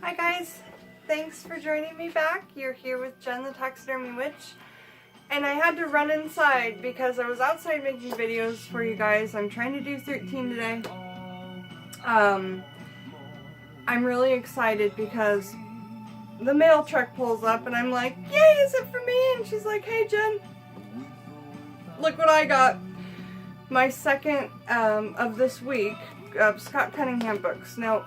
Hi guys, thanks for joining me back. You're here with Jen the Taxidermy Witch, and I had to run inside because I was outside making videos for you guys. I'm trying to do 13 today. I'm really excited because the mail truck pulls up and I'm like, yay, is it for me? And she's like, hey Jen, look what I got. My second of this week of Scott Cunningham books. Now,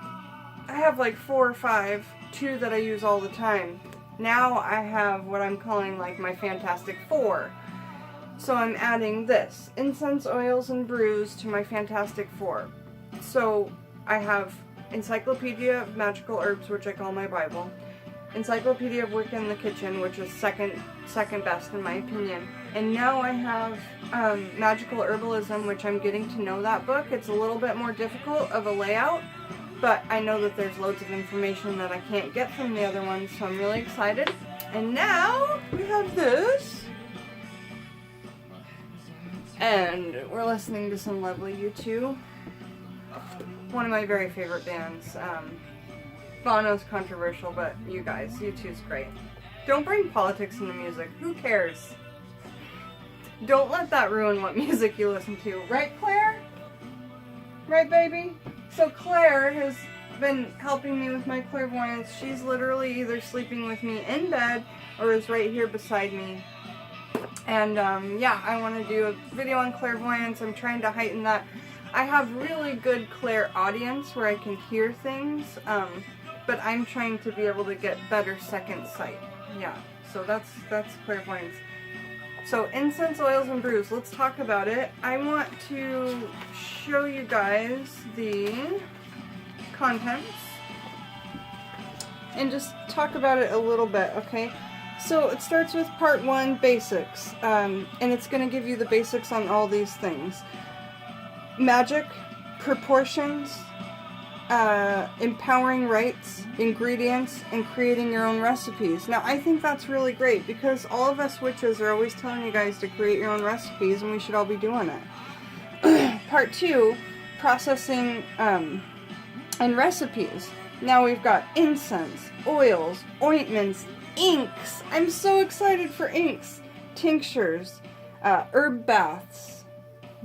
I have like 4 or 5, 2 that I use all the time. Now I have what I'm calling like my Fantastic 4. So I'm adding this, Incense, Oils, and Brews to my Fantastic 4. So I have Encyclopedia of Magical Herbs, which I call my Bible. Encyclopedia of Wicca in the Kitchen, which is second best in my opinion. And now I have Magical Herbalism, which I'm getting to know that book. It's a little bit more difficult of a layout, but I know that there's loads of information that I can't get from the other ones, so I'm really excited. And now we have this. And we're listening to some lovely U2. One of my very favorite bands. Bono's controversial, but you guys, U2's great. Don't bring politics into music. Who cares? Don't let that ruin what music you listen to. Right, Claire? Right, baby? So Claire has been helping me with my clairvoyance. She's literally either sleeping with me in bed or is right here beside me. And yeah, I want to do a video on clairvoyance. I'm trying to heighten that. I have really good clairaudience where I can hear things, but I'm trying to be able to get better second sight. Yeah, so that's clairvoyance. So incense, oils, and brews. Let's talk about it. I want to show you guys the contents and just talk about it a little bit, okay? So it starts with part 1, basics, and it's going to give you the basics on all these things. Magic, proportions, empowering rites, ingredients, and creating your own recipes. Now, I think that's really great because all of us witches are always telling you guys to create your own recipes, and we should all be doing it. Part 2, processing and recipes. Now we've got incense, oils, ointments, inks. I'm so excited for inks. Tinctures, herb baths,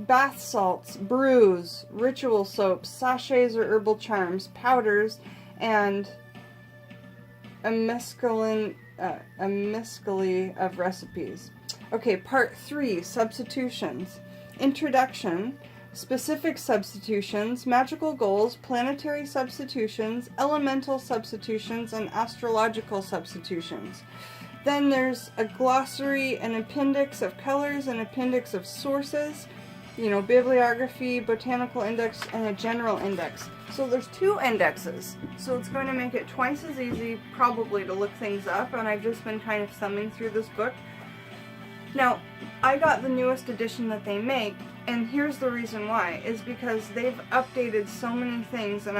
bath salts, brews, ritual soaps, sachets or herbal charms, powders, and a mescaline of recipes. Okay, part 3, substitutions. Introduction, specific substitutions, magical goals, planetary substitutions, elemental substitutions, and astrological substitutions. Then there's a glossary, an appendix of colors, an appendix of sources, you know, bibliography, botanical index, and a general index. So there's 2 indexes. So it's going to make it twice as easy, probably, to look things up, and I've just been kind of thumbing through this book. Now, I got the newest edition that they make, and here's the reason why, is because they've updated so many things, and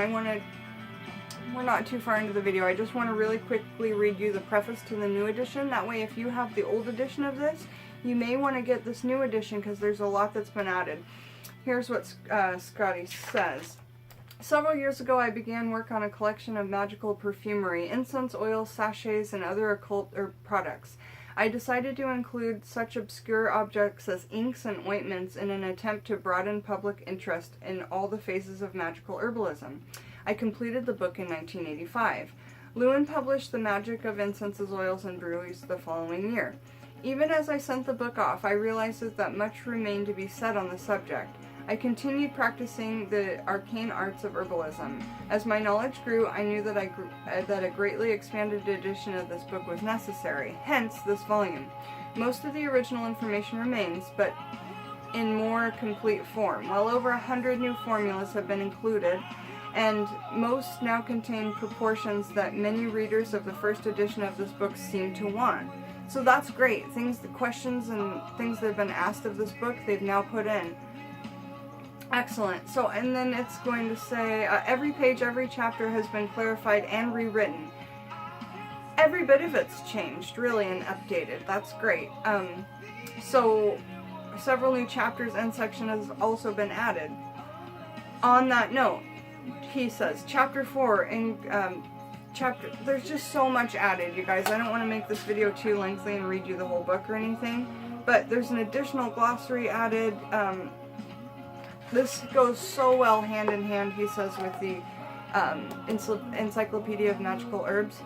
we're not too far into the video, I just want to really quickly read you the preface to the new edition. That way, if you have the old edition of this, you may want to get this new edition because there's a lot that's been added. Here's what Scotty says. Several years ago, I began work on a collection of magical perfumery, incense, oils, sachets, and other occult herb products. I decided to include such obscure objects as inks and ointments in an attempt to broaden public interest in all the phases of magical herbalism. I completed the book in 1985. Lewin published The Magic of Incenses, Oils, and Brews the following year. Even as I sent the book off, I realized that much remained to be said on the subject. I continued practicing the arcane arts of herbalism. As my knowledge grew, I knew that a greatly expanded edition of this book was necessary, hence this volume. Most of the original information remains, but in more complete form. Well over 100 new formulas have been included, and most now contain proportions that many readers of the first edition of this book seem to want. So that's great. The questions and things that have been asked of this book, they've now put in. Excellent. So, and then it's going to say, every page, every chapter has been clarified and rewritten. Every bit of it's changed, really, and updated. That's great. So, several new chapters and sections have also been added. On that note, he says, Chapter 4, there's just so much added, you guys. I don't want to make this video too lengthy and read you the whole book or anything, but there's an additional glossary added. This goes so well hand in hand, he says, with the Encyclopedia of Magical Herbs.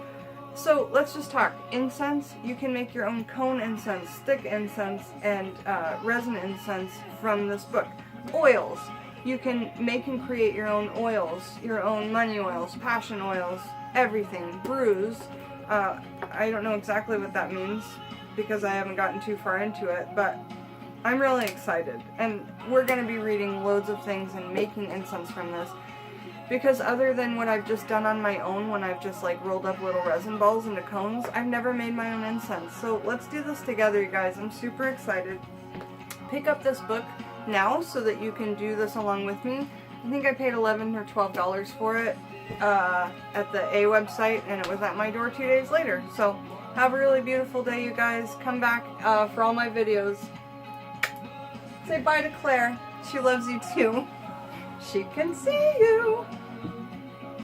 So let's just talk. Incense, you can make your own cone incense, stick incense, and resin incense from this book. Oils, you can make and create your own oils, your own money oils, passion oils, everything. Brews, I don't know exactly what that means because I haven't gotten too far into it, but I'm really excited. And we're going to be reading loads of things and making incense from this. Because other than what I've just done on my own when I've just like rolled up little resin balls into cones, I've never made my own incense. So let's do this together, you guys. I'm super excited. Pick up this book now so that you can do this along with me. I think I paid $11 or $12 for it at the A website, and it was at my door 2 days later. So have a really beautiful day, you guys. Come back for all my videos. Say bye to Claire. She loves you too. She can see you.